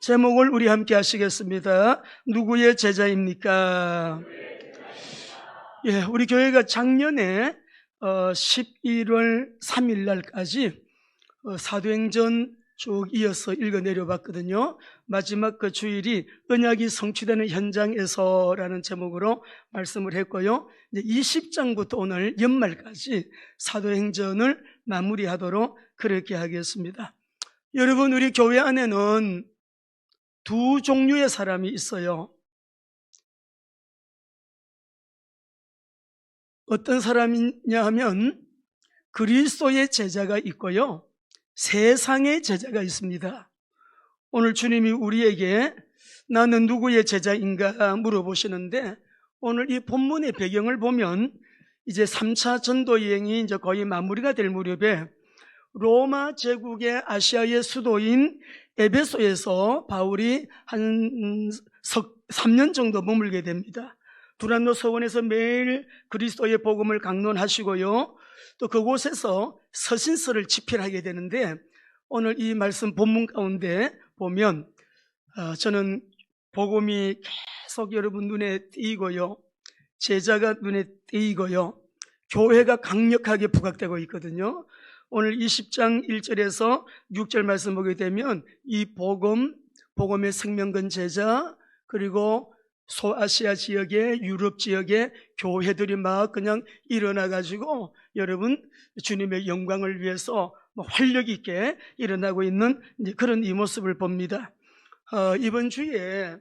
제목을 우리 함께 하시겠습니다. 누구의 제자입니까? 예, 우리 교회가 작년에 11월 3일 날까지 사도행전 쭉 이어서 읽어 내려봤거든요. 마지막 그 주일이 언약이 성취되는 현장에서라는 제목으로 말씀을 했고요. 이제 20장부터 오늘 연말까지 사도행전을 마무리하도록 그렇게 하겠습니다. 여러분, 우리 교회 안에는 두 종류의 사람이 있어요. 어떤 사람이냐 하면 그리스도의 제자가 있고요, 세상의 제자가 있습니다. 오늘 주님이 우리에게 나는 누구의 제자인가 물어보시는데, 오늘 이 본문의 배경을 보면 이제 3차 전도 여행이 이제 거의 마무리가 될 무렵에 로마 제국의 아시아의 수도인 에베소에서 바울이 한 3년 정도 머물게 됩니다. 두란노 서원에서 매일 그리스도의 복음을 강론하시고요, 또 그곳에서 서신서를 집필하게 되는데, 오늘 이 말씀 본문 가운데 보면 저는 복음이 계속 여러분 눈에 띄고요, 제자가 눈에 띄고요, 교회가 강력하게 부각되고 있거든요. 오늘 20장 1절에서 6절 말씀 보게 되면 이 복음의 생명근 제자, 그리고 소아시아 지역의, 유럽 지역의 교회들이 막 그냥 일어나가지고 여러분 주님의 영광을 위해서 활력 있게 일어나고 있는 그런 이 모습을 봅니다. 이번 주에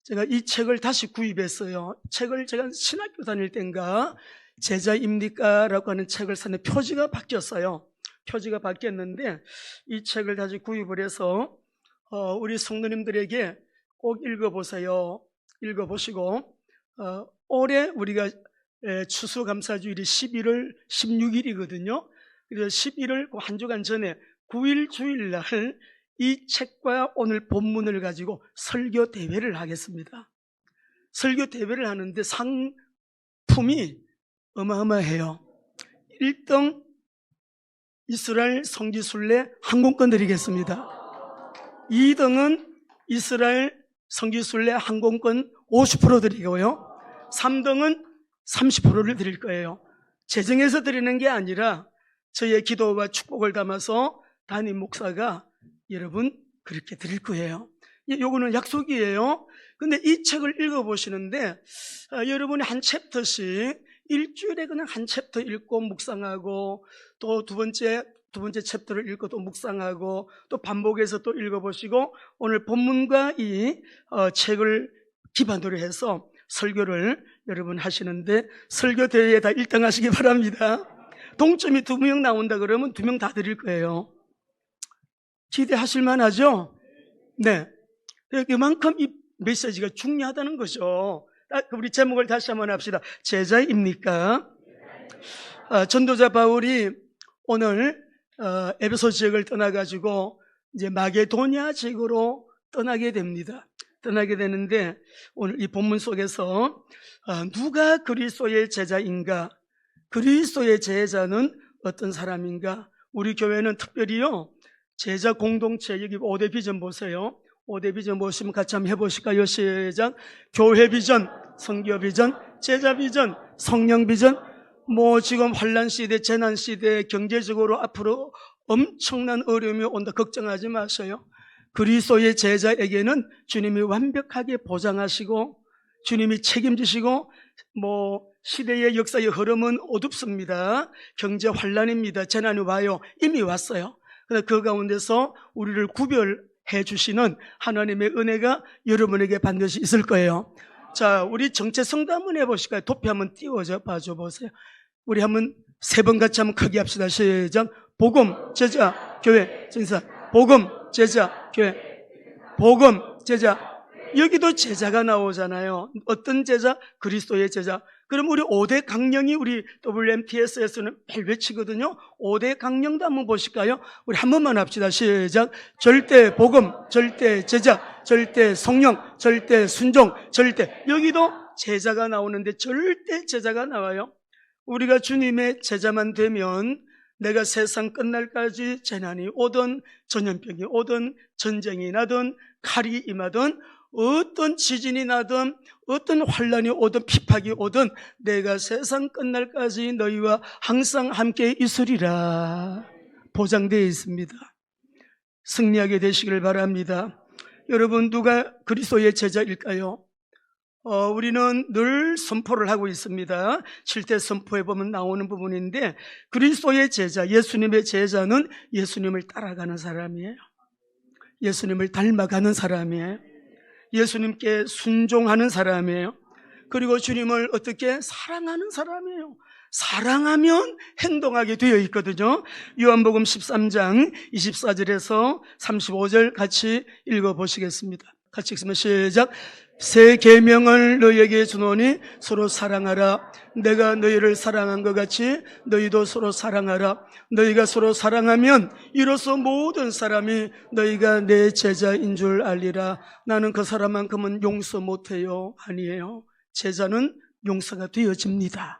제가 이 책을 다시 구입했어요. 책을 제가 신학교 다닐 때인가 제자입니까? 라고 하는 책을 샀는데 표지가 바뀌었어요. 표지가 바뀌었는데 이 책을 다시 구입을 해서 우리 성도님들에게 꼭 읽어보세요. 읽어보시고 올해 우리가 추수감사주일이 11월 16일이거든요. 그래서 11월 한 주간 전에 9일 주일날 이 책과 오늘 본문을 가지고 설교 대회를 하겠습니다. 설교 대회를 하는데 상품이 어마어마해요. 1등 이스라엘 성지순례 항공권 드리겠습니다. 2등은 이스라엘 성지순례 항공권 50% 드리고요, 3등은 30%를 드릴 거예요. 재정에서 드리는 게 아니라 저의 기도와 축복을 담아서 담임 목사가 여러분 그렇게 드릴 거예요. 요거는 약속이에요. 근데 이 책을 읽어보시는데 여러분이 한 챕터씩 일주일에 그냥 한 챕터 읽고 묵상하고, 또 두 번째 챕터를 읽고 또 묵상하고, 또 반복해서 또 읽어보시고, 오늘 본문과 이 책을 기반으로 해서 설교를 여러분 하시는데, 설교 대회에 다 1등 하시기 바랍니다. 동점이 2명 나온다 그러면 2명 다 드릴 거예요. 기대하실 만하죠? 네. 그만큼 이 메시지가 중요하다는 거죠. 우리 제목을 다시 한번 합시다. 제자입니까? 전도자 바울이 오늘 에베소 지역을 떠나가지고 이제 마게도냐 지역으로 떠나게 됩니다. 떠나게 되는데 오늘 이 본문 속에서 누가 그리스도의 제자인가? 그리스도의 제자는 어떤 사람인가? 우리 교회는 특별히요, 제자 공동체, 여기 5대 비전 보세요. 5대 비전 보시면 같이 한번 해보실까요? 시작. 교회 비전, 선교 비전, 제자 비전, 성령 비전. 지금 환난 시대, 재난 시대, 경제적으로 앞으로 엄청난 어려움이 온다 걱정하지 마세요. 그리스도의 제자에게는 주님이 완벽하게 보장하시고 주님이 책임지시고, 시대의 역사의 흐름은 어둡습니다. 경제 환난입니다. 재난이 와요. 이미 왔어요. 그래서 그 가운데서 우리를 구별해 주시는 하나님의 은혜가 여러분에게 반드시 있을 거예요. 자, 우리 정체성도 한번 해보실까요? 도표 한번 띄워줘 봐줘 보세요. 우리 한번 3번 같이 한번 크게 합시다. 시작. 복음, 제자, 교회, 전사. 복음, 제자, 교회. 복음, 제자. 여기도 제자가 나오잖아요. 어떤 제자? 그리스도의 제자. 그럼 우리 5대 강령이 우리 WMTS에서는 매일 외치거든요. 5대 강령도 한번 보실까요? 우리 한 번만 합시다. 시작. 절대 복음, 절대 제자, 절대 성령, 절대 순종, 절대. 여기도 제자가 나오는데 절대 제자가 나와요. 우리가 주님의 제자만 되면 내가 세상 끝날까지 재난이 오든 전염병이 오든 전쟁이 나든 칼이 임하든 어떤 지진이 나든 어떤 환란이 오든 핍박이 오든 내가 세상 끝날까지 너희와 항상 함께 있으리라 보장되어 있습니다. 승리하게 되시길 바랍니다. 여러분, 누가 그리스도의 제자일까요? 우리는 늘 선포를 하고 있습니다. 7대 선포에 보면 나오는 부분인데, 그리스도의 제자, 예수님의 제자는 예수님을 따라가는 사람이에요. 예수님을 닮아가는 사람이에요. 예수님께 순종하는 사람이에요. 그리고 주님을 어떻게 사랑하는 사람이에요. 사랑하면 행동하게 되어 있거든요. 요한복음 13장 24절에서 35절 같이 읽어보시겠습니다. 같이 읽으면 시작. 새 계명을 너희에게 주노니 서로 사랑하라. 내가 너희를 사랑한 것 같이 너희도 서로 사랑하라. 너희가 서로 사랑하면 이로써 모든 사람이 너희가 내 제자인 줄 알리라. 나는 그 사람만큼은 용서 못해요. 아니에요. 제자는 용서가 되어집니다.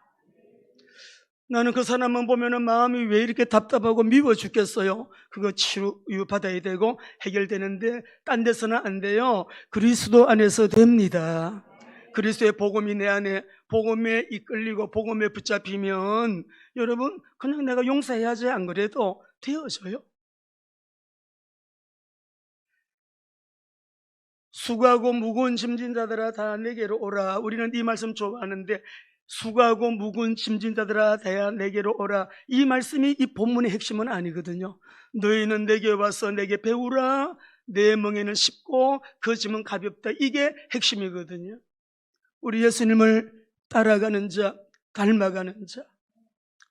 나는 그 사람만 보면 마음이 왜 이렇게 답답하고 미워 죽겠어요. 그거 치유받아야 되고 해결되는데 딴 데서는 안 돼요. 그리스도 안에서 됩니다. 그리스도의 복음이 내 안에, 복음에 이끌리고 복음에 붙잡히면 여러분 그냥 내가 용서해야지 안 그래도 되어져요. 수고하고 무거운 짐진 자들아 다 내게로 오라. 우리는 이 말씀 좋아하는데 수고하고 무거운 짐진 자들아 다 내게로 오라. 이 말씀이 이 본문의 핵심은 아니거든요. 너희는 내게 와서 내게 배우라. 내 멍에는 쉽고 그 짐은 가볍다. 이게 핵심이거든요. 우리 예수님을 따라가는 자, 닮아가는 자,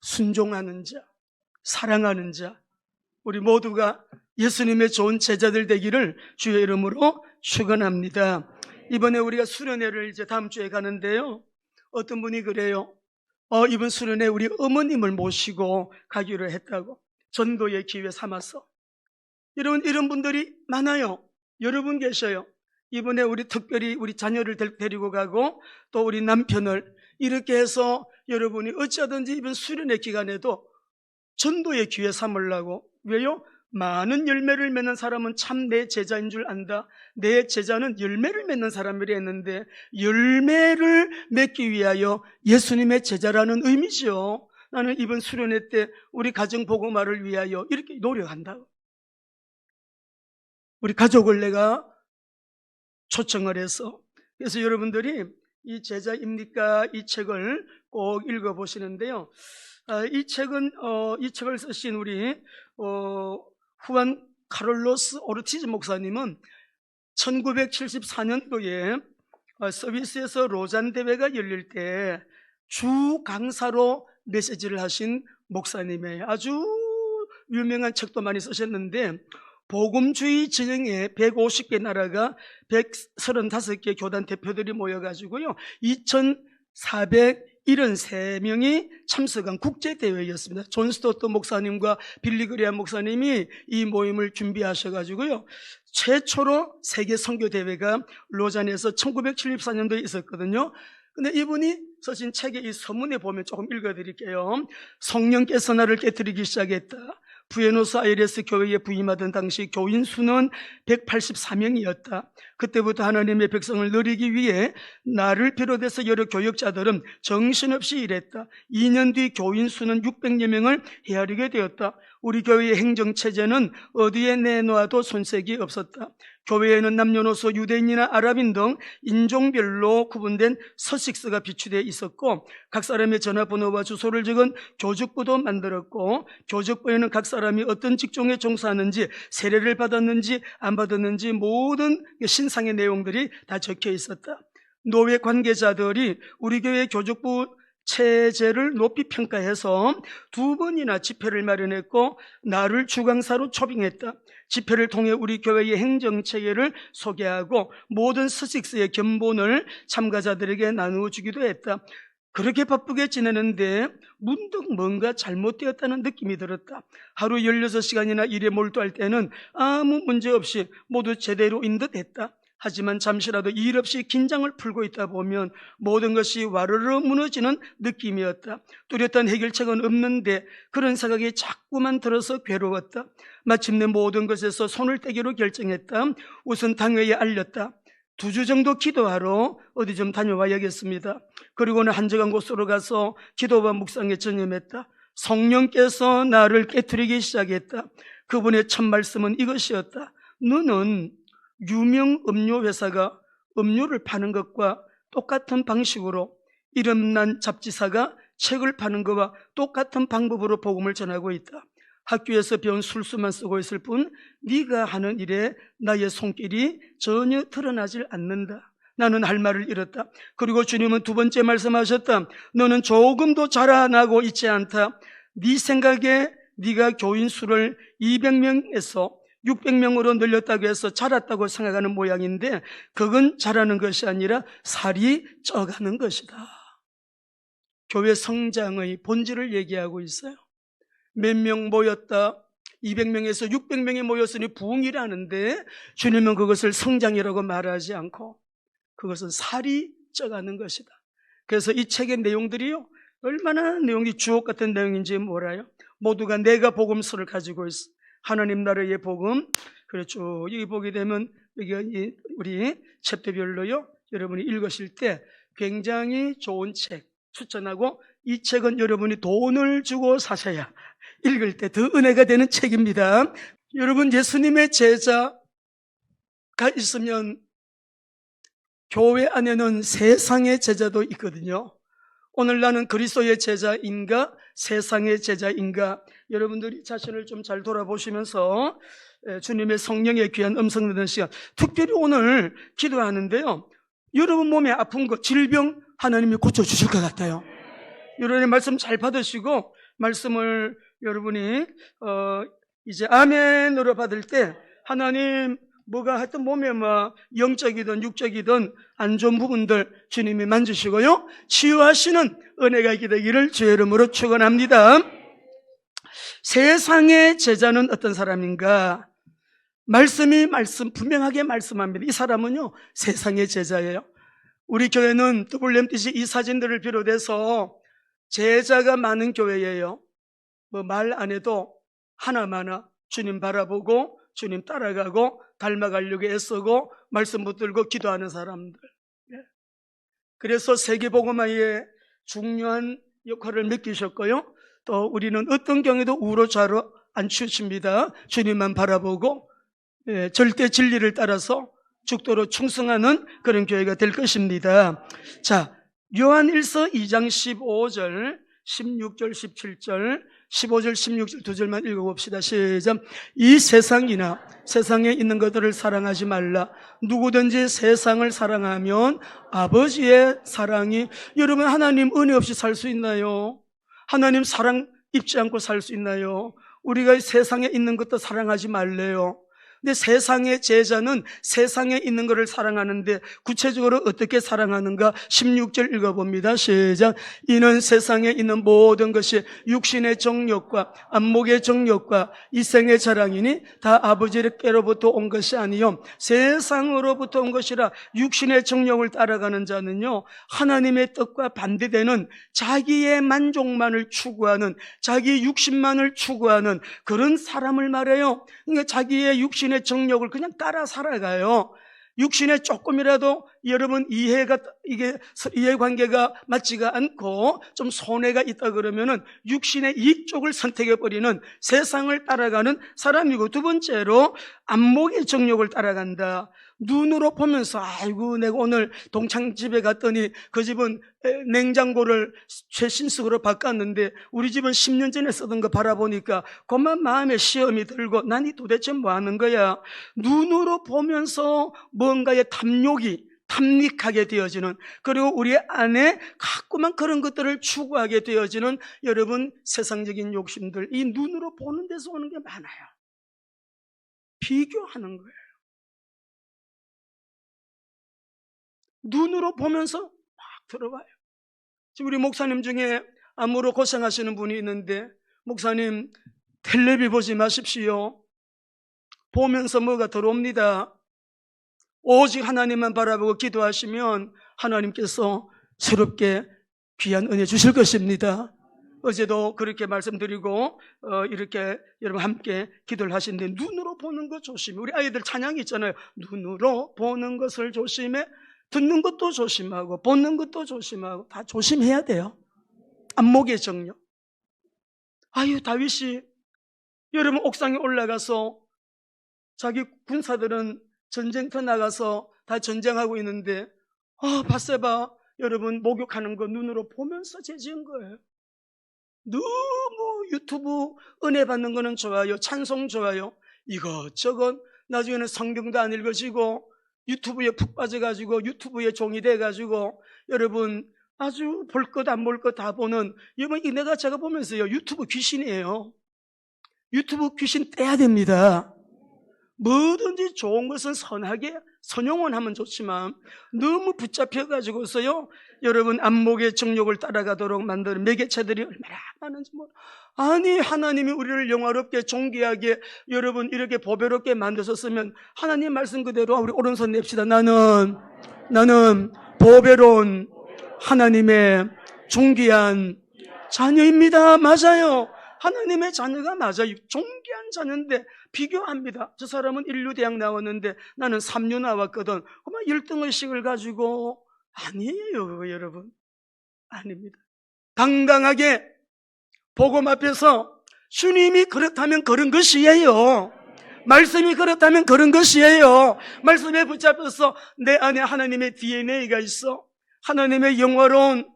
순종하는 자, 사랑하는 자, 우리 모두가 예수님의 좋은 제자들 되기를 주의 이름으로 축원합니다. 이번에 우리가 수련회를 이제 다음 주에 가는데요. 어떤 분이 그래요. 이번 수련회 우리 어머님을 모시고 가기로 했다고. 전도의 기회 삼아서. 여러분, 이런 분들이 많아요. 여러분 계셔요. 이번에 우리 특별히 우리 자녀를 데리고 가고 또 우리 남편을 이렇게 해서 여러분이 어찌하든지 이번 수련회 기간에도 전도의 기회 삼으려고. 왜요? 많은 열매를 맺는 사람은 참 내 제자인 줄 안다. 내 제자는 열매를 맺는 사람이라 했는데 열매를 맺기 위하여 예수님의 제자라는 의미죠. 나는 이번 수련회 때 우리 가정 복음화를 위하여 이렇게 노력한다고. 우리 가족을 내가 초청을 해서, 그래서 여러분들이 이 제자입니까? 이 책을 꼭 읽어보시는데요. 이 책을 쓰신 우리 후안 카를로스 오르티즈 목사님은 1974년도에 서비스에서 로잔 대회가 열릴 때 주 강사로 메시지를 하신 목사님이에요. 아주 유명한 책도 많이 쓰셨는데 복음주의 진영에 150개 나라가 135개 교단 대표들이 모여가지고요 2,473명이 참석한 국제대회였습니다. 존 스토트 목사님과 빌리 그레함 목사님이 이 모임을 준비하셔가지고요 최초로 세계 선교대회가 로잔에서 1974년도에 있었거든요. 근데 이분이 쓰신 책의 이 서문에 보면 조금 읽어드릴게요. 성령께서 나를 깨뜨리기 시작했다. 부에노스아이레스 교회에 부임하던 당시 교인 수는 184명이었다. 그때부터 하나님의 백성을 누리기 위해 나를 비롯해서 여러 교역자들은 정신없이 일했다. 2년 뒤 교인 수는 600여 명을 헤아리게 되었다. 우리 교회의 행정체제는 어디에 내놓아도 손색이 없었다. 교회에는 남녀노소 유대인이나 아랍인 등 인종별로 구분된 서식서가 비추되어 있었고 각 사람의 전화번호와 주소를 적은 교직부도 만들었고 교직부에는 각 사람이 어떤 직종에 종사하는지 세례를 받았는지 안 받았는지 모든 신상의 내용들이 다 적혀 있었다. 노회 관계자들이 우리 교회 교직부 체제를 높이 평가해서 2번이나 집회를 마련했고 나를 주강사로 초빙했다. 집회를 통해 우리 교회의 행정체계를 소개하고 모든 서식서의 견본을 참가자들에게 나누어 주기도 했다. 그렇게 바쁘게 지내는데 문득 뭔가 잘못되었다는 느낌이 들었다. 하루 16시간이나 일에 몰두할 때는 아무 문제 없이 모두 제대로인 듯 했다. 하지만 잠시라도 일 없이 긴장을 풀고 있다 보면 모든 것이 와르르 무너지는 느낌이었다. 뚜렷한 해결책은 없는데 그런 생각이 자꾸만 들어서 괴로웠다. 마침내 모든 것에서 손을 떼기로 결정했다. 우선 당회에 알렸다. 2주 정도 기도하러 어디 좀 다녀와야겠습니다. 그리고는 한적한 곳으로 가서 기도와 묵상에 전념했다. 성령께서 나를 깨트리기 시작했다. 그분의 첫 말씀은 이것이었다. 너는 유명 음료 회사가 음료를 파는 것과 똑같은 방식으로 이름난 잡지사가 책을 파는 것과 똑같은 방법으로 복음을 전하고 있다. 학교에서 배운 술수만 쓰고 있을 뿐 네가 하는 일에 나의 손길이 전혀 드러나질 않는다. 나는 할 말을 잃었다. 그리고 주님은 2번째 말씀하셨다. 너는 조금도 자라나고 있지 않다. 네 생각에 네가 교인 수를 200명에서 600명으로 늘렸다고 해서 자랐다고 생각하는 모양인데 그건 자라는 것이 아니라 살이 쪄가는 것이다. 교회 성장의 본질을 얘기하고 있어요. 몇 명 모였다. 200명에서 600명이 모였으니 부흥이라는데 주님은 그것을 성장이라고 말하지 않고 그것은 살이 쪄가는 것이다. 그래서 이 책의 내용들이요, 얼마나 내용이 주옥 같은 내용인지 몰라요. 모두가 내가 복음서를 가지고 있어. 하나님 나라의 복음. 그렇죠. 여기 보게 되면 여기 우리 챕터별로요, 여러분이 읽으실 때 굉장히 좋은 책 추천하고, 이 책은 여러분이 돈을 주고 사셔야 읽을 때 더 은혜가 되는 책입니다. 여러분, 예수님의 제자가 있으면 교회 안에는 세상의 제자도 있거든요. 오늘 나는 그리스도의 제자인가 세상의 제자인가, 여러분들이 자신을 좀 잘 돌아보시면서 주님의 성령의 귀한 음성 듣는 시간, 특별히 오늘 기도하는데요, 여러분 몸에 아픈 것, 질병 하나님이 고쳐주실 것 같아요. 여러분의 말씀 잘 받으시고 말씀을 여러분이 이제 아멘으로 받을 때 하나님 뭐가 하여튼 몸에 뭐 영적이든 육적이든 안 좋은 부분들 주님이 만지시고요, 치유하시는 은혜가 있게 되기를 주의 이름으로 축원합니다. 세상의 제자는 어떤 사람인가? 말씀이 분명하게 말씀합니다. 이 사람은요, 세상의 제자예요. 우리 교회는 WMTC 이 사진들을 비롯해서 제자가 많은 교회예요. 뭐 말 안 해도 하나마나 주님 바라보고 주님 따라가고 닮아가려고 애쓰고 말씀 붙들고 기도하는 사람들. 그래서 세계복음화의 중요한 역할을 맡기셨고요, 또 우리는 어떤 경우에도 우로좌로 안 치우칩니다. 주님만 바라보고 절대 진리를 따라서 죽도록 충성하는 그런 교회가 될 것입니다. 자, 요한일서 2장 15절, 16절, 17절, 15절, 16절 두 절만 읽어봅시다. 시작. 이 세상이나 세상에 있는 것들을 사랑하지 말라. 누구든지 세상을 사랑하면 아버지의 사랑이, 여러분 하나님 은혜 없이 살 수 있나요? 하나님 사랑 입지 않고 살 수 있나요? 우리가 세상에 있는 것도 사랑하지 말래요. 근데 세상의 제자는 세상에 있는 것을 사랑하는데 구체적으로 어떻게 사랑하는가? 16절 읽어봅니다. 시작. 이는 세상에 있는 모든 것이 육신의 정욕과 안목의 정욕과 이생의 자랑이니 다 아버지께로부터 온 것이 아니요 세상으로부터 온 것이라. 육신의 정욕을 따라가는 자는요, 하나님의 뜻과 반대되는 자기의 만족만을 추구하는, 자기 육신만을 추구하는 그런 사람을 말해요. 그러니까 자기의 육신의 정욕을 그냥 따라 살아가요. 육신에 조금이라도 여러분 이해관계가 맞지가 않고 좀 손해가 있다 그러면은 육신의 이익 쪽을 선택해버리는 세상을 따라가는 사람이고, 두 번째로 안목의 정욕을 따라간다. 눈으로 보면서 아이고 내가 오늘 동창집에 갔더니 그 집은 냉장고를 최신식으로 바꿨는데 우리 집은 10년 전에 쓰던 거 바라보니까 그만 마음에 시험이 들고 난 이 도대체 뭐 하는 거야. 눈으로 보면서 뭔가의 탐닉하게 되어지는, 그리고 우리 안에 가끔만 그런 것들을 추구하게 되어지는 여러분 세상적인 욕심들, 이 눈으로 보는 데서 오는 게 많아요. 비교하는 거예요. 눈으로 보면서 막 들어가요. 지금 우리 목사님 중에 암으로 고생하시는 분이 있는데, 목사님 텔레비 보지 마십시오. 보면서 뭐가 들어옵니다. 오직 하나님만 바라보고 기도하시면 하나님께서 새롭게 귀한 은혜 주실 것입니다. 어제도 그렇게 말씀드리고 이렇게 여러분 함께 기도를 하시는데, 눈으로 보는 것 조심해. 우리 아이들 찬양이 있잖아요. 눈으로 보는 것을 조심해. 듣는 것도 조심하고 보는 것도 조심하고 다 조심해야 돼요. 안목의 정력. 다윗이 여러분 옥상에 올라가서 자기 군사들은 전쟁터 나가서 다 전쟁하고 있는데 밧세바 여러분 목욕하는 거 눈으로 보면서 죄지은 거예요. 너무 유튜브 은혜 받는 거는 좋아요, 찬송 좋아요, 이것저것 나중에는 성경도 안 읽어지고 유튜브에 푹 빠져가지고 유튜브에 종이 돼가지고 여러분 아주 볼 것 안 볼 것 다 보는, 여러분 내가 제가 보면서요, 유튜브 귀신이에요. 유튜브 귀신 떼야 됩니다. 뭐든지 좋은 것은 선하게 선용은 하면 좋지만 너무 붙잡혀가지고서요, 여러분 안목의 정욕을 따라가도록 만드는 매개체들이 얼마나 많은지 아니, 하나님이 우리를 영화롭게 존귀하게 여러분 이렇게 보배롭게 만드셨으면 하나님 말씀 그대로 우리 오른손 냅시다. 나는 보배로운 하나님의 존귀한 자녀입니다. 맞아요. 하나님의 자녀가 맞아요. 존귀한 자녀인데 비교합니다. 저 사람은 1류 대학 나왔는데 나는 3류 나왔거든. 그만 1등의식을 가지고, 아니에요 여러분. 아닙니다. 당당하게 복음 앞에서 주님이 그렇다면 그런 것이에요. 말씀이 그렇다면 그런 것이에요. 말씀에 붙잡혀서 내 안에 하나님의 DNA가 있어. 하나님의 영화로운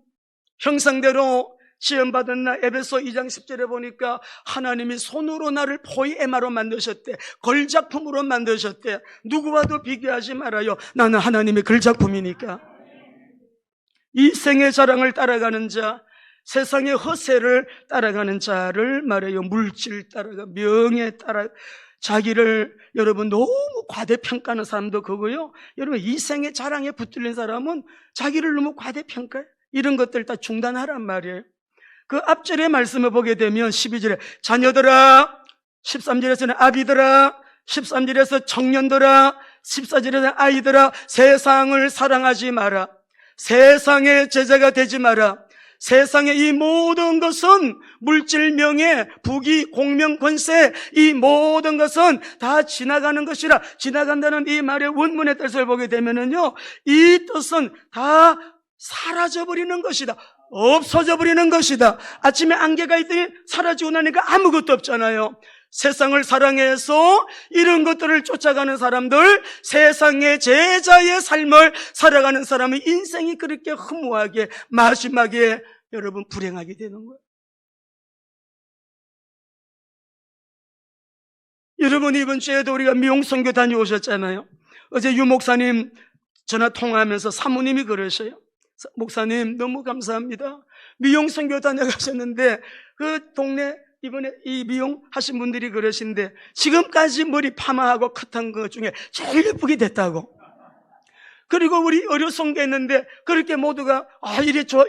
형상대로 지음받은 나, 에베소 2장 10절에 보니까 하나님이 손으로 나를 포이에마로 만드셨대. 걸작품으로 만드셨대. 누구와도 비교하지 말아요. 나는 하나님의 걸작품이니까. 이 생의 자랑을 따라가는 자, 세상의 허세를 따라가는 자를 말해요. 물질 따라가, 명예 따라, 자기를 여러분 너무 과대평가하는 사람도 그거요. 여러분 이 생의 자랑에 붙들린 사람은 자기를 너무 과대평가해. 이런 것들 다 중단하란 말이에요. 그 앞절의 말씀을 보게 되면 12절에 자녀들아, 13절에서는 아비들아, 13절에서 청년들아, 14절에서 아이들아, 세상을 사랑하지 마라. 세상의 제자가 되지 마라. 세상의 이 모든 것은 물질, 명예, 부귀, 공명, 권세, 이 모든 것은 다 지나가는 것이라. 지나간다는 이 말의 원문의 뜻을 보게 되면은요, 이 뜻은 다 사라져버리는 것이다. 없어져 버리는 것이다. 아침에 안개가 있더니 사라지고 나니까 아무것도 없잖아요. 세상을 사랑해서 이런 것들을 쫓아가는 사람들, 세상의 제자의 삶을 살아가는 사람의 인생이 그렇게 허무하게 마지막에 여러분 불행하게 되는 거예요. 여러분 이번 주에도 우리가 미용선교 다녀오셨잖아요. 어제 유 목사님 전화 통화하면서 사모님이 그러셔요. 목사님 너무 감사합니다. 미용 선교 다녀가셨는데 그 동네 이번에 이 미용 하신 분들이 그러신데 지금까지 머리 파마하고 컷한 것 중에 제일 예쁘게 됐다고. 그리고 우리 의료 선교했는데 그렇게 모두가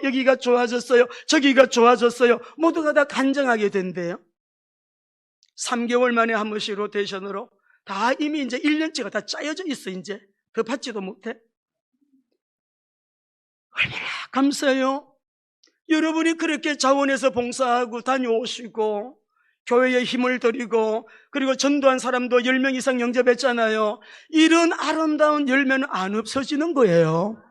여기가 좋아졌어요, 저기가 좋아졌어요, 모두가 다 간증하게 된대요. 3개월 만에 한 번씩 로테이션으로 다 이미 이제 1년치가 다 짜여져 있어. 이제 더 받지도 못해. 얼마나 감사해요. 여러분이 그렇게 자원해서 봉사하고 다녀오시고 교회에 힘을 들이고 그리고 전도한 사람도 10명 이상 영접했잖아요. 이런 아름다운 열매는 안 없어지는 거예요.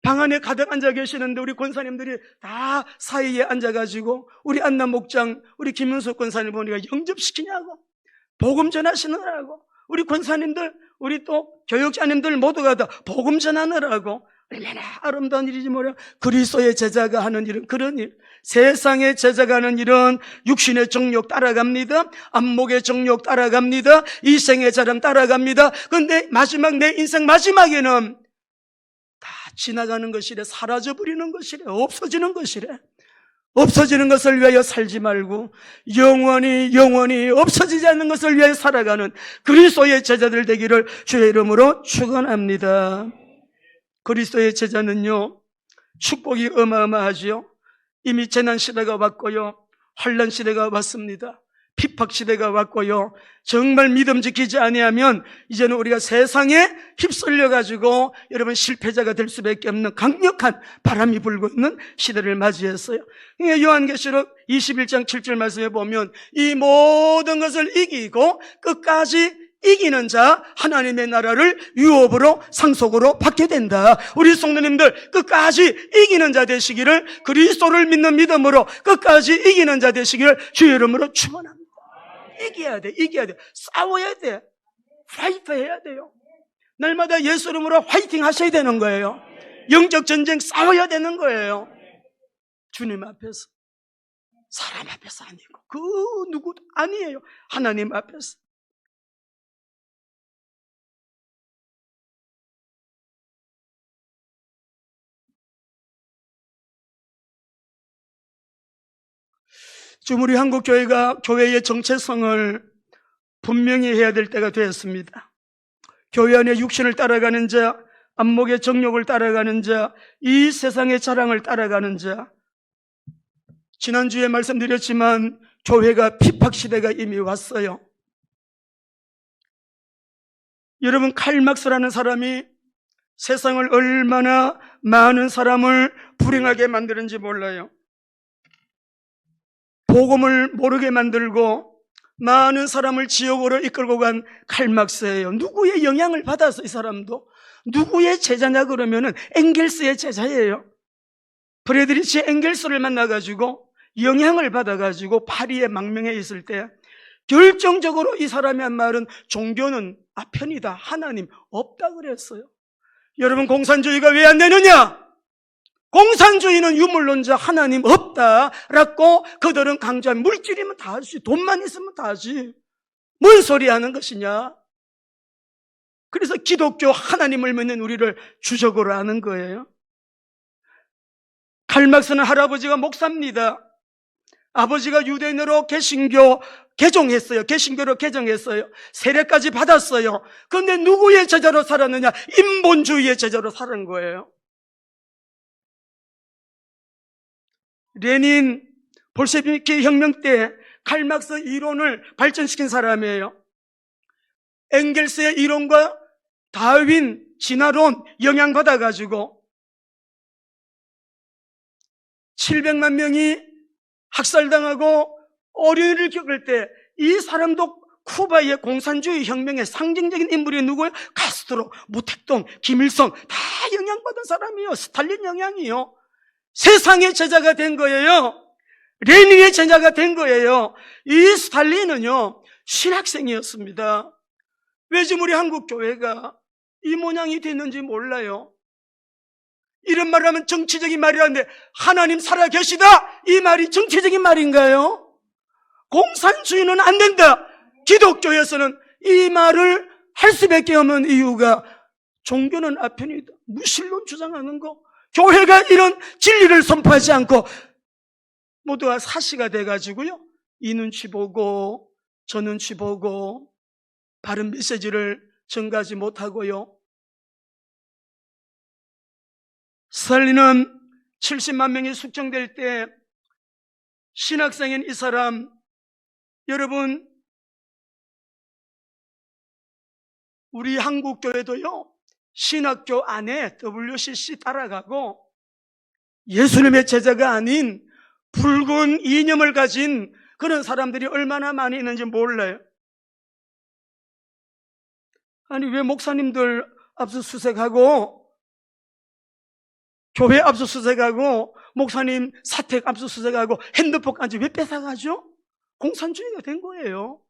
방 안에 가득 앉아 계시는데 우리 권사님들이 다 사이에 앉아가지고 우리 안나 목장, 우리 김윤석 권사님 보니까 영접시키냐고, 복음 전하시느라고, 우리 권사님들, 우리 또 교육자님들 모두가 다 복음 전하느라고. 얼마나 아름다운 일이지 뭐냐. 그리스도의 제자가 하는 일은 그런 일. 세상의 제자가 하는 일은 육신의 정욕 따라갑니다. 안목의 정욕 따라갑니다. 이생의 자랑 따라갑니다. 그런데 마지막 내 인생 마지막에는 다 지나가는 것이래. 사라져버리는 것이래. 없어지는 것이래. 없어지는 것을 위하여 살지 말고 영원히 없어지지 않는 것을 위하여 살아가는 그리스도의 제자들 되기를 주의 이름으로 축원합니다. 그리스도의 제자는요, 축복이 어마어마하지요. 이미 재난 시대가 왔고요, 환난 시대가 왔습니다. 핍박 시대가 왔고요. 정말 믿음 지키지 아니하면 이제는 우리가 세상에 휩쓸려 가지고 여러분 실패자가 될 수밖에 없는 강력한 바람이 불고 있는 시대를 맞이했어요. 요한계시록 21장 7절 말씀에 보면 이 모든 것을 이기고 끝까지 이기는 자 하나님의 나라를 유업으로 상속으로 받게 된다. 우리 성도님들 끝까지 이기는 자 되시기를, 그리스도를 믿는 믿음으로 끝까지 이기는 자 되시기를 주의 이름으로 축원합니다. 이겨야 돼. 싸워야 돼. 파이트 해야 돼요. 날마다 예수 이름으로 화이팅 하셔야 되는 거예요. 영적 전쟁 싸워야 되는 거예요. 주님 앞에서, 사람 앞에서 아니고 그 누구도 아니에요. 하나님 앞에서. 지금 우리 한국교회가 교회의 정체성을 분명히 해야 될 때가 되었습니다. 교회 안에 육신을 따라가는 자, 안목의 정욕을 따라가는 자, 이 세상의 자랑을 따라가는 자. 지난주에 말씀드렸지만 교회가 핍박시대가 이미 왔어요. 여러분, 칼 막스라는 사람이 세상을 얼마나 많은 사람을 불행하게 만드는지 몰라요. 복음을 모르게 만들고 많은 사람을 지옥으로 이끌고 간 칼 막스예요. 누구의 영향을 받아서 이 사람도? 누구의 제자냐 그러면은 엥겔스의 제자예요. 프레드리치 엥겔스를 만나가지고 영향을 받아가지고 파리의 망명에 있을 때 결정적으로 이 사람이 한 말은 종교는 아편이다, 하나님 없다 그랬어요. 여러분, 공산주의가 왜 안 되느냐? 공산주의는 유물론자, 하나님 없다라고 그들은 강조한. 물질이면 다 하지, 돈만 있으면 다 하지, 뭔 소리 하는 것이냐. 그래서 기독교 하나님을 믿는 우리를 주적으로 하는 거예요. 칼 막스는 할아버지가 목사입니다. 아버지가 유대인으로 개신교로 개정했어요. 세례까지 받았어요. 그런데 누구의 제자로 살았느냐? 인본주의의 제자로 살은 거예요. 레닌 볼셰비키 혁명 때 칼 막스 이론을 발전시킨 사람이에요. 엥겔스의 이론과 다윈 진화론 영향받아가지고 700만 명이 학살당하고 어려움을 겪을 때 이 사람도 쿠바의 공산주의 혁명의 상징적인 인물이 누구예요? 카스트로, 무택동, 김일성 다 영향받은 사람이에요. 스탈린 영향이요. 세상의 제자가 된 거예요. 레닌의 제자가 된 거예요. 이 스탈린은요 신학생이었습니다. 왜 지금 우리 한국 교회가 이 모양이 됐는지 몰라요. 이런 말을 하면 정치적인 말이라는데 하나님 살아계시다, 이 말이 정치적인 말인가요? 공산주의는 안 된다. 기독교에서는 이 말을 할 수밖에 없는 이유가 종교는 아편이다, 무신론 주장하는 거. 교회가 이런 진리를 선포하지 않고 모두가 사시가 돼가지고요, 이 눈치 보고 저 눈치 보고 바른 메시지를 전가하지 못하고요. 스탈린은 70만 명이 숙청될 때 신학생인 이 사람, 여러분, 우리 한국교회도요 신학교 안에 WCC 따라가고 예수님의 제자가 아닌 붉은 이념을 가진 그런 사람들이 얼마나 많이 있는지 몰라요. 아니, 왜 목사님들 압수수색하고 교회 압수수색하고 목사님 사택 압수수색하고 핸드폰까지 왜 뺏어가죠? 공산주의가 된 거예요.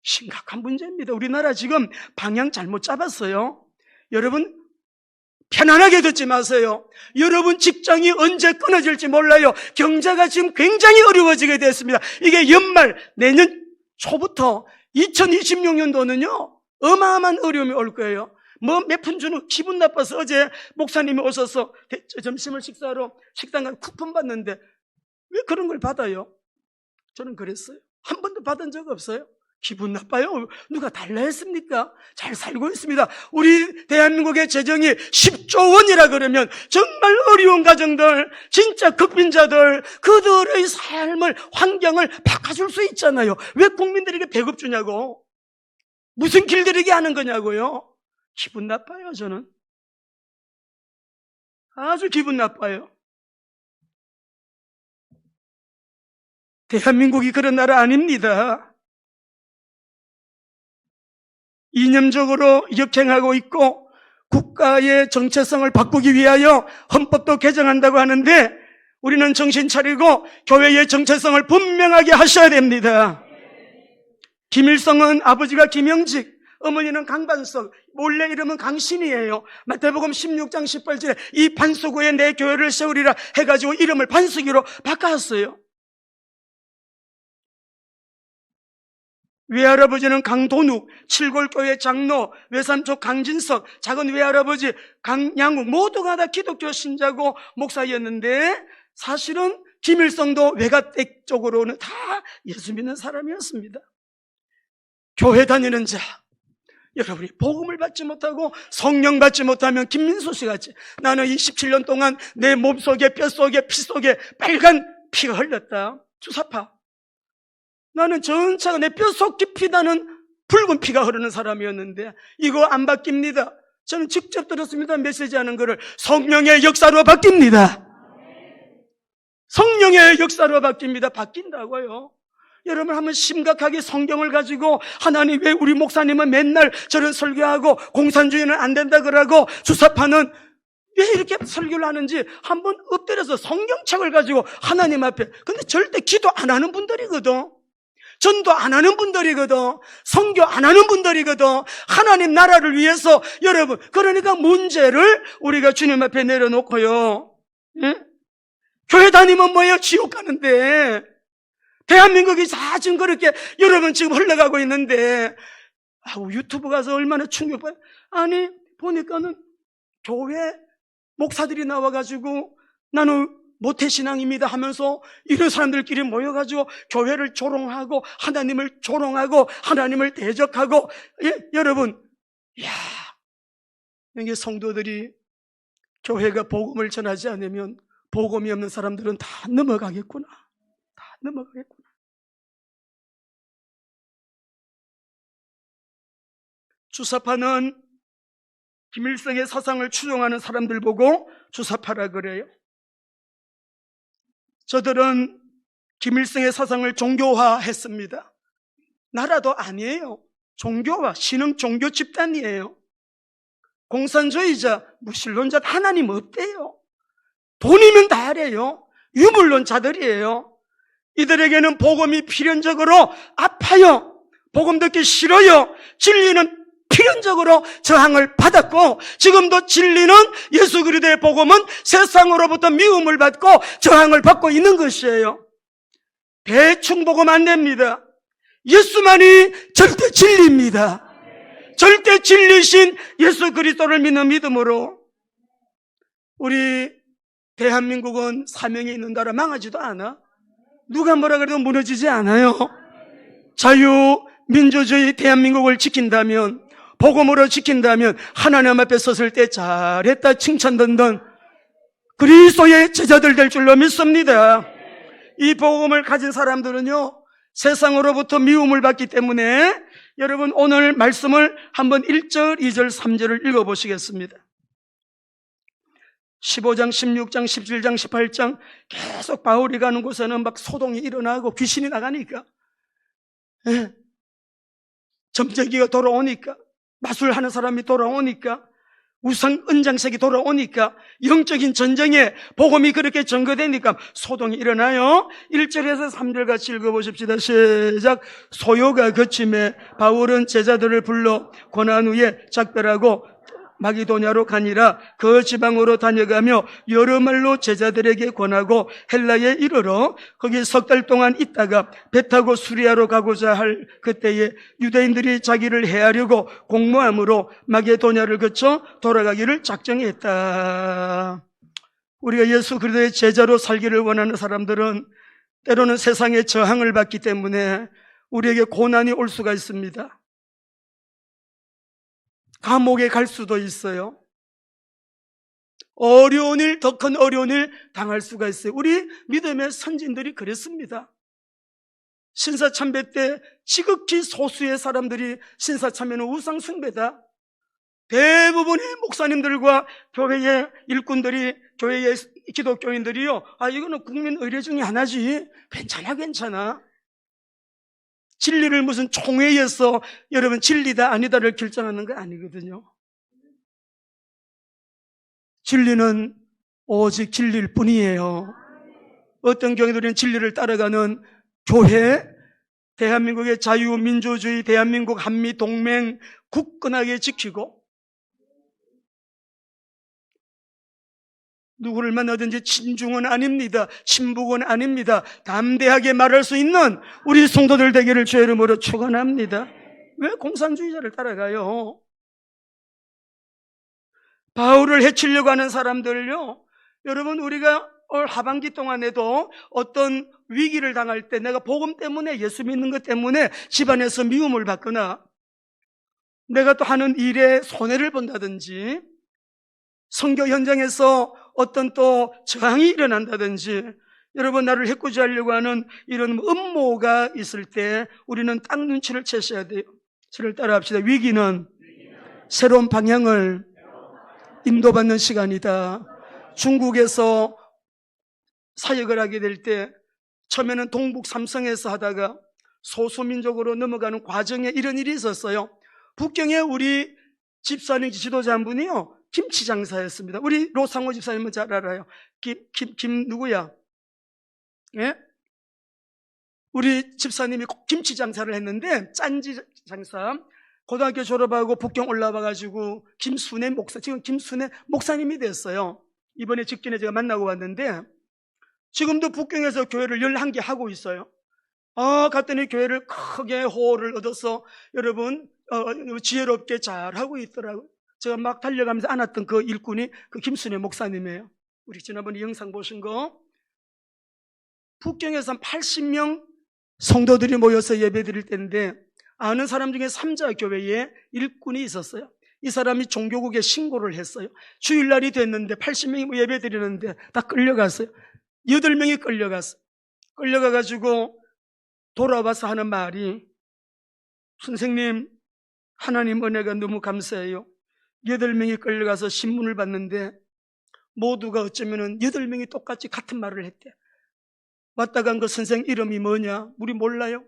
심각한 문제입니다. 우리나라 지금 방향 잘못 잡았어요. 여러분, 편안하게 듣지 마세요. 여러분 직장이 언제 끊어질지 몰라요. 경제가 지금 굉장히 어려워지게 됐습니다. 이게 연말 내년 초부터 2026년도는요 어마어마한 어려움이 올 거예요. 몇 푼 주는 기분 나빠서 어제 목사님이 오셔서 점심을 식사하러 식당 가서 쿠폰 받는데 왜 그런 걸 받아요? 저는 그랬어요. 한 번도 받은 적 없어요. 기분 나빠요? 누가 달라 했습니까? 잘 살고 있습니다. 우리 대한민국의 재정이 10조 원이라 그러면 정말 어려운 가정들, 진짜 극빈자들, 그들의 삶을, 환경을 바꿔줄 수 있잖아요. 왜 국민들에게 배급 주냐고? 무슨 길들이게 하는 거냐고요? 기분 나빠요, 저는. 아주 기분 나빠요. 대한민국이 그런 나라 아닙니다. 이념적으로 역행하고 있고 국가의 정체성을 바꾸기 위하여 헌법도 개정한다고 하는데 우리는 정신 차리고 교회의 정체성을 분명하게 하셔야 됩니다. 김일성은 아버지가 김영직, 어머니는 강반석, 원래 이름은 강신이에요. 마태복음 16장 18절에 이 반석 위에 내 교회를 세우리라 해가지고 이름을 반석이로 바꿨어요. 외할아버지는 강돈욱, 칠골교회 장로, 외삼촌 강진석, 작은 외할아버지 강양욱 모두가 다 기독교 신자고 목사였는데 사실은 김일성도 외가댁 쪽으로는 다 예수 믿는 사람이었습니다. 교회 다니는 자, 여러분이 복음을 받지 못하고 성령 받지 못하면 김민수 씨 같이 나는 27년 동안 내 몸속에 뼛속에 피속에 빨간 피가 흘렀다. 주사파. 나는 전차가 내 뼛속 깊이 나는 붉은 피가 흐르는 사람이었는데 이거 안 바뀝니다. 저는 직접 들었습니다. 메시지하는 거를. 성령의 역사로 바뀝니다. 성령의 역사로 바뀝니다. 바뀐다고요. 여러분 한번 심각하게 성경을 가지고 하나님 왜 우리 목사님은 맨날 저런 설교하고 공산주의는 안 된다 그러고 주사파는 왜 이렇게 설교를 하는지 한번 엎드려서 성경책을 가지고 하나님 앞에, 근데 절대 기도 안 하는 분들이거든. 전도 안 하는 분들이거든. 선교 안 하는 분들이거든. 하나님 나라를 위해서 여러분, 그러니까 문제를 우리가 주님 앞에 내려놓고요. 응? 교회 다니면 뭐예요? 지옥 가는데. 대한민국이 다 지금 그렇게 여러분 지금 흘러가고 있는데 유튜브 가서 얼마나 충격받아요. 아니 보니까는 교회 목사들이 나와가지고 나는 모태신앙입니다 하면서 이런 사람들끼리 모여가지고 교회를 조롱하고 하나님을 조롱하고 하나님을 대적하고, 예? 여러분, 이야, 이게 성도들이 교회가 복음을 전하지 않으면 복음이 없는 사람들은 다 넘어가겠구나. 다 넘어가겠구나. 주사파는 김일성의 사상을 추종하는 사람들 보고 주사파라 그래요. 저들은 김일성의 사상을 종교화했습니다. 나라도 아니에요. 종교화, 신흥 종교 집단이에요. 공산주의자, 무신론자, 하나님 없대요. 돈이면 다 하래요. 유물론자들이에요. 이들에게는 복음이 필연적으로 아파요. 복음 듣기 싫어요. 진리는 필연적으로 저항을 받았고 지금도 진리는 예수 그리스도의 복음은 세상으로부터 미움을 받고 저항을 받고 있는 것이에요. 대충 복음 안 됩니다. 예수만이 절대 진리입니다. 절대 진리신 예수 그리스도를 믿는 믿음으로 우리 대한민국은 사명이 있는 나라 망하지도 않아. 누가 뭐라 그래도 무너지지 않아요. 자유민주주의 대한민국을 지킨다면, 복음으로 지킨다면 하나님 앞에 섰을 때 잘했다 칭찬 듣는 그리스도의 제자들 될 줄로 믿습니다. 이 복음을 가진 사람들은요 세상으로부터 미움을 받기 때문에 여러분 오늘 말씀을 한번 1절, 2절, 3절을 읽어보시겠습니다. 15장, 16장, 17장, 18장 계속 바울이 가는 곳에는 막 소동이 일어나고 귀신이 나가니까, 점쟁이가 돌아오니까, 마술하는 사람이 돌아오니까, 우상 은장색이 돌아오니까, 영적인 전쟁에 복음이 그렇게 전거되니까 소동이 일어나요. 1절에서 3절 같이 읽어보십시다. 시작. 소요가 그침에 바울은 제자들을 불러 고난 후에 작별하고 마기도냐로 가니라. 그 지방으로 다녀가며 여러 말로 제자들에게 권하고 헬라에 이르러 거기 석 달 동안 있다가 배 타고 수리아로 가고자 할 그때에 유대인들이 자기를 해하려고 공모함으로 마게도냐를 거쳐 돌아가기를 작정했다. 우리가 예수 그리스도의 제자로 살기를 원하는 사람들은 때로는 세상의 저항을 받기 때문에 우리에게 고난이 올 수가 있습니다. 감옥에 갈 수도 있어요. 어려운 일, 더 큰 어려운 일 당할 수가 있어요. 우리 믿음의 선진들이 그랬습니다. 신사참배 때 지극히 소수의 사람들이 신사참배는 우상숭배다. 대부분의 목사님들과 교회의 일꾼들이, 교회의 기독교인들이요, 이거는 국민 의례 중에 하나지, 괜찮아. 진리를 무슨 총회에서 여러분 진리다 아니다를 결정하는 거 아니거든요. 진리는 오직 진리일 뿐이에요. 어떤 경우들은 진리를 따라가는 교회, 대한민국의 자유민주주의, 대한민국 한미동맹 굳건하게 지키고, 누구를 만나든지 친중은 아닙니다. 친북은 아닙니다. 담대하게 말할 수 있는 우리 성도들 되기를 주의 이름으로 축원합니다. 왜 공산주의자를 따라가요? 바울을 해치려고 하는 사람들요, 여러분, 우리가 올 하반기 동안에도 어떤 위기를 당할 때 내가 복음 때문에, 예수 믿는 것 때문에 집안에서 미움을 받거나 내가 또 하는 일에 손해를 본다든지 선교 현장에서 어떤 또 저항이 일어난다든지, 여러분, 나를 해코지하려고 하는 이런 음모가 있을 때 우리는 딱 눈치를 채셔야 돼요. 저를 따라합시다. 위기는 새로운 방향을 인도받는 시간이다. 중국에서 사역을 하게 될 때 처음에는 동북 삼성에서 하다가 소수민족으로 넘어가는 과정에 이런 일이 있었어요. 북경에 우리 집사님 지도자 한 분이요, 김치 장사였습니다. 우리 로상호 집사님은 잘 알아요. 김 누구야? 예? 우리 집사님이 김치 장사를 했는데, 짠지 장사. 고등학교 졸업하고 북경 올라와가지고 김순애 목사, 지금 김순애 목사님이 됐어요. 이번에 직전에 제가 만나고 왔는데 지금도 북경에서 교회를 11개 하고 있어요. 갔더니 교회를 크게 호를 얻어서 여러분 지혜롭게 잘하고 있더라고요. 제가 막 달려가면서 안았던 그 일꾼이 그 김순애 목사님이에요. 우리 지난번에 영상 보신 거. 북경에서 한 80명 성도들이 모여서 예배 드릴 때인데, 아는 사람 중에 삼자교회에 일꾼이 있었어요. 이 사람이 종교국에 신고를 했어요. 주일날이 됐는데 80명이 예배 드리는데 다 끌려갔어요. 8명이 끌려갔어요. 끌려가가지고 돌아와서 하는 말이, 선생님, 하나님 은혜가 너무 감사해요. 8명이 끌려가서 신문을 봤는데 모두가 어쩌면은 8명이 똑같이 같은 말을 했대. 왔다 간 그 선생 이름이 뭐냐? 우리 몰라요?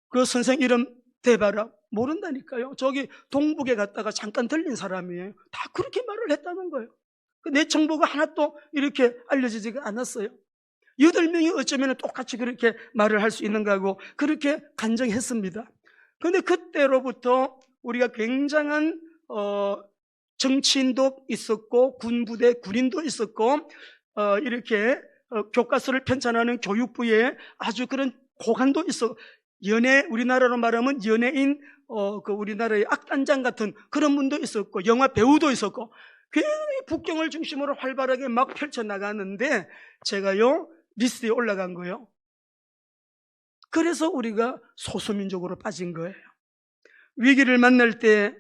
그 선생 이름 대봐라. 모른다니까요. 저기 동북에 갔다가 잠깐 들린 사람이에요. 다 그렇게 말을 했다는 거예요. 내 정보가 하나도 이렇게 알려지지가 않았어요. 8명이 어쩌면 똑같이 그렇게 말을 할 수 있는가 하고 그렇게 간증했습니다. 그런데 그때로부터 우리가 굉장한 정치인도 있었고 군부대 군인도 있었고 이렇게 교과서를 편찬하는 교육부에 아주 그런 고관도 있었고, 우리나라로 말하면 연예인, 그 우리나라의 악단장 같은 그런 분도 있었고, 영화 배우도 있었고, 굉장히 북경을 중심으로 활발하게 막 펼쳐나가는데, 제가요, 리스트에 올라간 거예요. 그래서 우리가 소수민족으로 빠진 거예요. 위기를 만날 때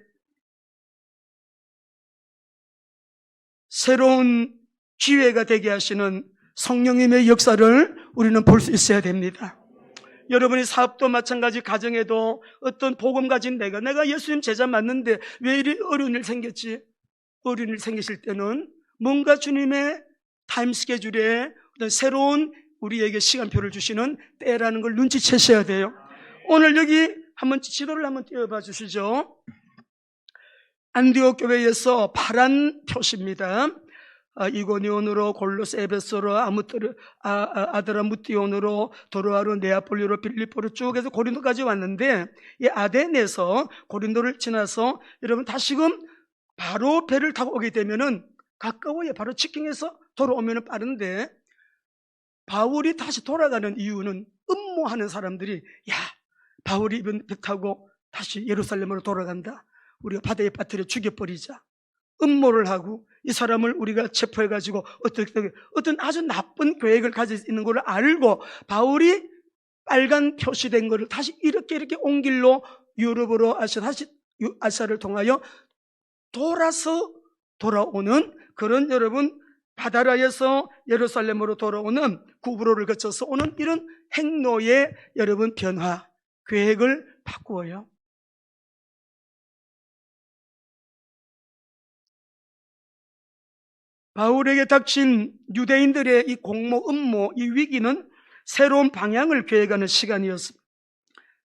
새로운 기회가 되게 하시는 성령님의 역사를 우리는 볼 수 있어야 됩니다. 여러분이 사업도 마찬가지, 가정에도 어떤 복음 가진 내가 예수님 제자 맞는데 왜 이리 어려운 일 생겼지? 어려운 일 생기실 때는 뭔가 주님의 타임 스케줄에 어떤 새로운 우리에게 시간표를 주시는 때라는 걸 눈치채셔야 돼요. 오늘 여기 한번 지도를 한번 띄워봐 주시죠. 안디옥 교회에서 파란 표시입니다. 이고니온으로, 골로새, 에베소로, 아드라무티온으로, 도로아로, 네아폴리로, 빌립보로 쭉 해서 고린도까지 왔는데, 이 아덴에서 고린도를 지나서 여러분 다시금 바로 배를 타고 오게 되면은 가까워요. 바로 직행해서 돌아오면 빠른데, 바울이 다시 돌아가는 이유는 음모하는 사람들이, 야, 바울이 이번 배 타고 다시 예루살렘으로 돌아간다. 우리가 바다에 빠뜨려 죽여버리자. 음모를 하고 이 사람을 우리가 체포해가지고 어떤 아주 나쁜 계획을 가지고 있는 걸 알고 바울이 빨간 표시된 것을 다시 이렇게 온 길로 유럽으로 다시 아시아를 통하여 돌아오는 그런 여러분 바다라에서 예루살렘으로 돌아오는 구브로를 거쳐서 오는 이런 행로의 여러분 변화 계획을 바꾸어요. 바울에게 닥친 유대인들의 이 공모, 음모, 이 위기는 새로운 방향을 계획하는 시간이었습니다.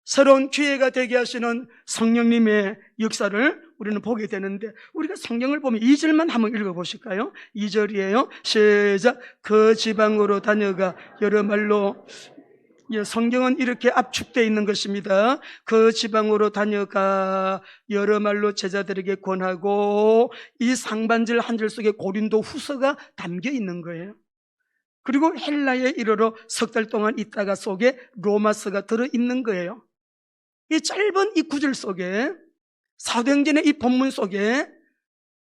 새로운 기회가 되게 하시는 성령님의 역사를 우리는 보게 되는데, 우리가 성경을 보면 2절만 한번 읽어보실까요? 2절이에요. 시작. 그 지방으로 다녀가 여러 말로, 성경은 이렇게 압축되어 있는 것입니다. 그 지방으로 다녀가 여러 말로 제자들에게 권하고, 이 상반절 한 절 속에 고린도 후서가 담겨 있는 거예요. 그리고 헬라에 이르러 석 달 동안 있다가 속에 로마서가 들어있는 거예요. 이 짧은 이 구절 속에, 사도행전의 이 본문 속에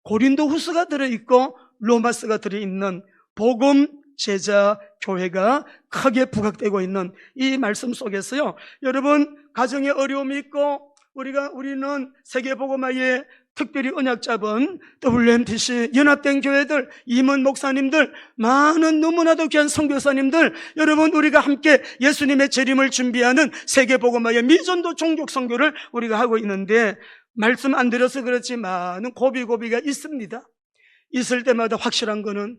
고린도 후서가 들어있고 로마서가 들어있는 복음 제자 교회가 크게 부각되고 있는 이 말씀 속에서요, 여러분 가정에 어려움이 있고 우리는 세계복음화에 특별히 언약 잡은 WMTC 연합된 교회들, 임원 목사님들, 많은 너무나도 귀한 선교사님들, 여러분 우리가 함께 예수님의 재림을 준비하는 세계복음화의 미전도 종족 선교를 우리가 하고 있는데, 말씀 안 드려서 그렇지만 고비가 있습니다. 있을 때마다 확실한 거는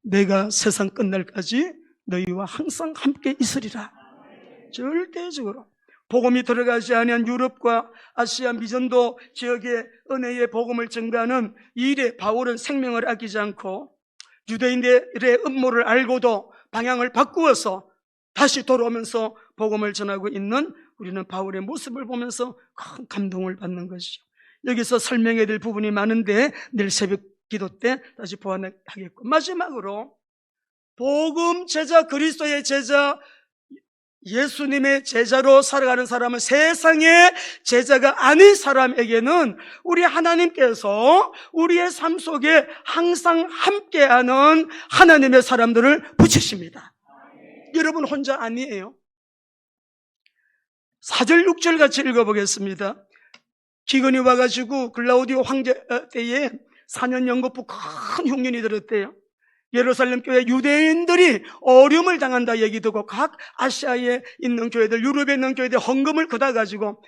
내가 세상 끝날까지 너희와 항상 함께 있으리라. 절대적으로 복음이 들어가지 아니한 유럽과 아시아 미전도 지역의 은혜의 복음을 증가하는 이 일에 바울은 생명을 아끼지 않고 유대인들의 음모를 알고도 방향을 바꾸어서 다시 돌아오면서 복음을 전하고 있는 우리는 바울의 모습을 보면서 큰 감동을 받는 것이죠. 여기서 설명해야 될 부분이 많은데 내일 새벽 기도 때 다시 보완하겠고, 마지막으로 복음 제자, 그리스도의 제자, 예수님의 제자로 살아가는 사람은 세상의 제자가 아닌 사람에게는 우리 하나님께서 우리의 삶 속에 항상 함께하는 하나님의 사람들을 붙이십니다. 여러분 혼자 아니에요. 4절 6절 같이 읽어보겠습니다. 기근이 와가지고 글라우디오 황제 때에 4년 연거푸 큰 흉년이 들었대요. 예루살렘 교회 유대인들이 어려움을 당한다 얘기 듣고 각 아시아에 있는 교회들, 유럽에 있는 교회들 헌금을 걷어가지고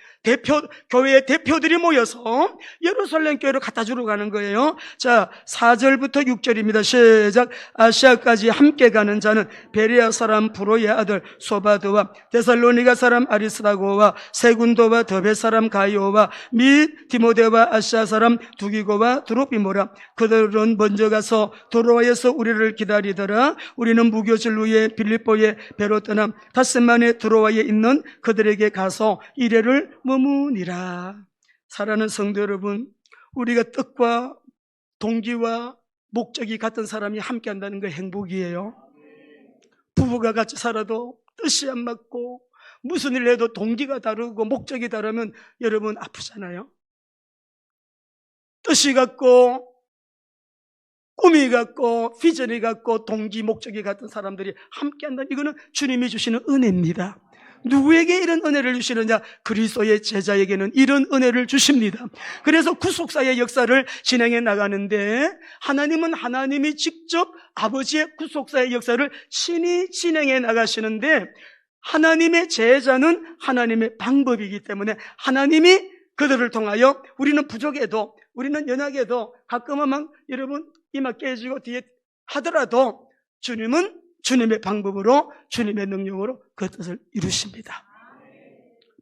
교회의 대표들이 모여서 예루살렘 교회로 갖다 주러 가는 거예요. 자, 4절부터 6절입니다. 시작. 아시아까지 함께 가는 자는 베레아 사람 브로의 아들 소바드와 데살로니가 사람 아리스다고와 세군도와 더베 사람 가이오와 및 디모데와 아시아 사람 두기고와 드로피모라. 그들은 먼저 가서 도로아에서 우리를 기다리더라. 우리는 무교절 후에 빌립보에 배로 떠나 닷새만에 드로아에 있는 그들에게 가서 이래를 머무니라. 사랑하는 성도 여러분, 우리가 뜻과 동기와 목적이 같은 사람이 함께 한다는 게 행복이에요. 부부가 같이 살아도 뜻이 안 맞고 무슨 일 해도 동기가 다르고 목적이 다르면 여러분 아프잖아요. 뜻이 같고 꿈이 같고 비전이 같고 동기 목적이 같은 사람들이 함께한다. 이거는 주님이 주시는 은혜입니다. 누구에게 이런 은혜를 주시느냐? 그리스도의 제자에게는 이런 은혜를 주십니다. 그래서 구속사의 역사를 진행해 나가는데, 하나님은 하나님이 직접 아버지의 구속사의 역사를 친히 진행해 나가시는데, 하나님의 제자는 하나님의 방법이기 때문에 하나님이 그들을 통하여 우리는 부족해도, 우리는 연약해도, 가끔은 막 여러분 이마 깨지고 뒤에 하더라도 주님은 주님의 방법으로, 주님의 능력으로 그 뜻을 이루십니다.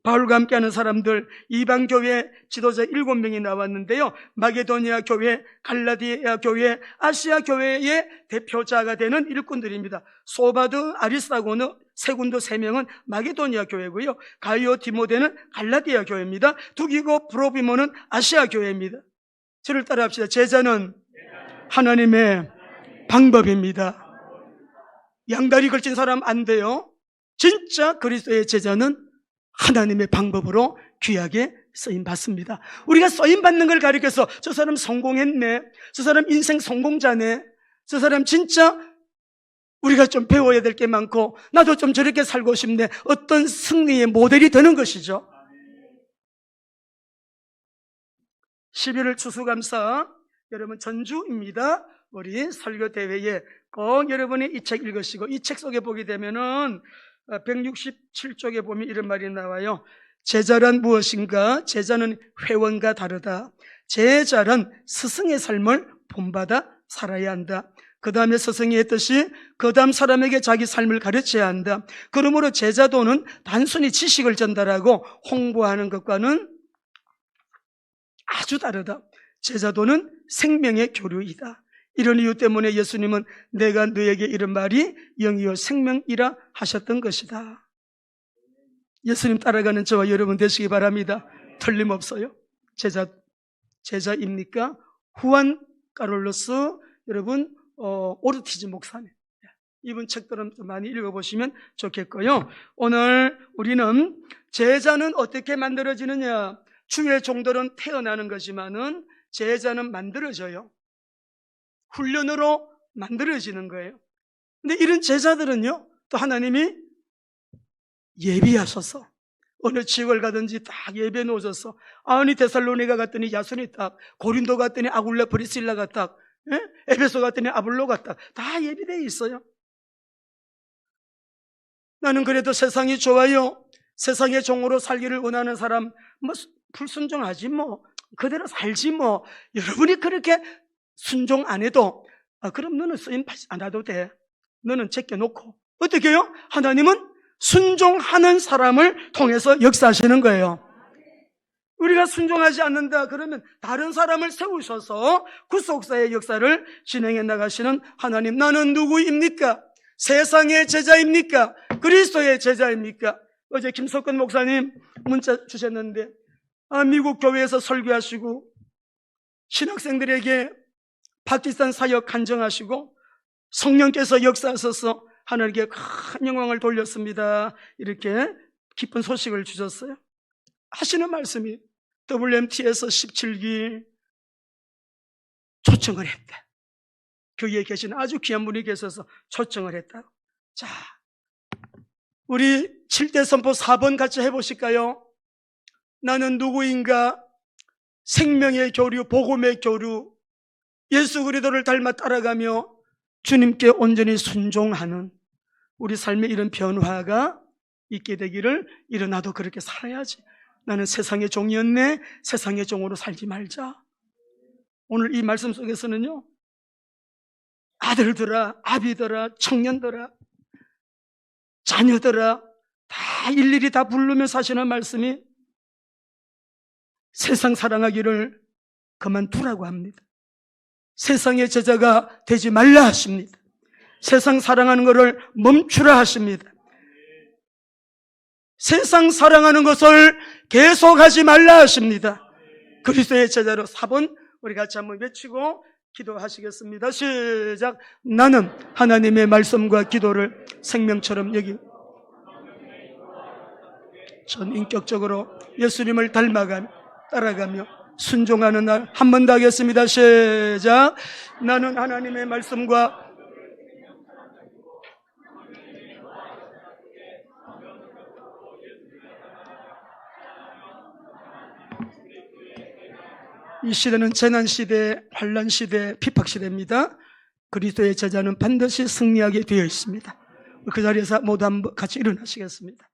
바울과 함께하는 사람들, 이방교회 지도자 7명이 나왔는데요, 마게도니아 교회, 갈라디아 교회, 아시아 교회의 대표자가 되는 일꾼들입니다. 소바드, 아리스다고는 세군도 3명은 마게도니아 교회고요, 가이오, 디모데는 갈라디아 교회입니다. 두기고, 브로비모는 아시아 교회입니다. 저를 따라합시다. 제자는 하나님의 방법입니다. 양다리 걸친 사람 안 돼요. 진짜 그리스도의 제자는 하나님의 방법으로 귀하게 쓰임받습니다. 우리가 쓰임받는 걸 가리켜서 저 사람 성공했네, 저 사람 인생 성공자네, 저 사람 진짜 우리가 좀 배워야 될 게 많고 나도 좀 저렇게 살고 싶네. 어떤 승리의 모델이 되는 것이죠. 11월 추수감사 여러분 전주입니다. 우리 설교대회에 꼭 여러분이 이 책 읽으시고 이 책 속에 보게 되면은 167쪽에 보면 이런 말이 나와요. 제자란 무엇인가? 제자는 회원과 다르다. 제자란 스승의 삶을 본받아 살아야 한다. 그 다음에 스승이 했듯이 그 다음 사람에게 자기 삶을 가르쳐야 한다. 그러므로 제자도는 단순히 지식을 전달하고 홍보하는 것과는 아주 다르다. 제자도는 생명의 교류이다. 이런 이유 때문에 예수님은 내가 너에게 이런 말이 영이요 생명이라 하셨던 것이다. 예수님 따라가는 저와 여러분 되시기 바랍니다. 틀림없어요. 제자입니까? 후안 카를로스 여러분 오르티즈 목사님, 이분 책들은 많이 읽어보시면 좋겠고요. 오늘 우리는 제자는 어떻게 만들어지느냐? 주의 종들은 태어나는 거지만은 제자는 만들어져요. 훈련으로 만들어지는 거예요. 근데 이런 제자들은요, 또 하나님이 예비하셔서 어느 지역을 가든지 딱 예배해 놓으셔서, 아니 데살로니가 갔더니 야손이 딱, 고린도 갔더니 아굴라 브리실라가 딱, 에베소 갔더니 아블로가 딱, 다 예비되어 있어요. 나는 그래도 세상이 좋아요. 세상의 종으로 살기를 원하는 사람 뭐 불순종하지 뭐, 그대로 살지 뭐. 여러분이 그렇게 순종 안 해도 그럼 너는 쓰임 받지 않아도 돼. 너는 제껴놓고. 어떻게 해요? 하나님은 순종하는 사람을 통해서 역사하시는 거예요. 우리가 순종하지 않는다 그러면 다른 사람을 세우셔서 구속사의 역사를 진행해 나가시는 하나님. 나는 누구입니까? 세상의 제자입니까? 그리스도의 제자입니까? 어제 김석근 목사님 문자 주셨는데 미국 교회에서 설교하시고 신학생들에게 파키스탄 사역 간증하시고 성령께서 역사하셔서 하나님께 큰 영광을 돌렸습니다. 이렇게 기쁜 소식을 주셨어요. 하시는 말씀이 WMT에서 17기 초청을 했다. 교회에 계신 아주 귀한 분이 계셔서 초청을 했다. 자, 우리 7대 선포 4번 같이 해보실까요? 나는 누구인가? 생명의 교류, 복음의 교류, 예수 그리스도를 닮아 따라가며 주님께 온전히 순종하는 우리 삶에 이런 변화가 있게 되기를, 일어나도 그렇게 살아야지. 나는 세상의 종이었네. 세상의 종으로 살지 말자. 오늘 이 말씀 속에서는요, 아들들아, 아비들아, 청년들아, 자녀들아, 다 일일이 다 부르며 사시는 말씀이 세상 사랑하기를 그만두라고 합니다. 세상의 제자가 되지 말라 하십니다. 세상 사랑하는 것을 멈추라 하십니다. 세상 사랑하는 것을 계속하지 말라 하십니다. 그리스도의 제자로 4번 우리 같이 한번 외치고 기도하시겠습니다. 시작. 나는 하나님의 말씀과 기도를 생명처럼 여기 전 인격적으로 예수님을 닮아가며 따라가며 순종하는 날 한 번 더 하겠습니다. 시작. 나는 하나님의 말씀과 이 시대는 재난시대, 환란시대, 핍박시대입니다. 그리스도의 제자는 반드시 승리하게 되어 있습니다. 그 자리에서 모두 한번 같이 일어나시겠습니다.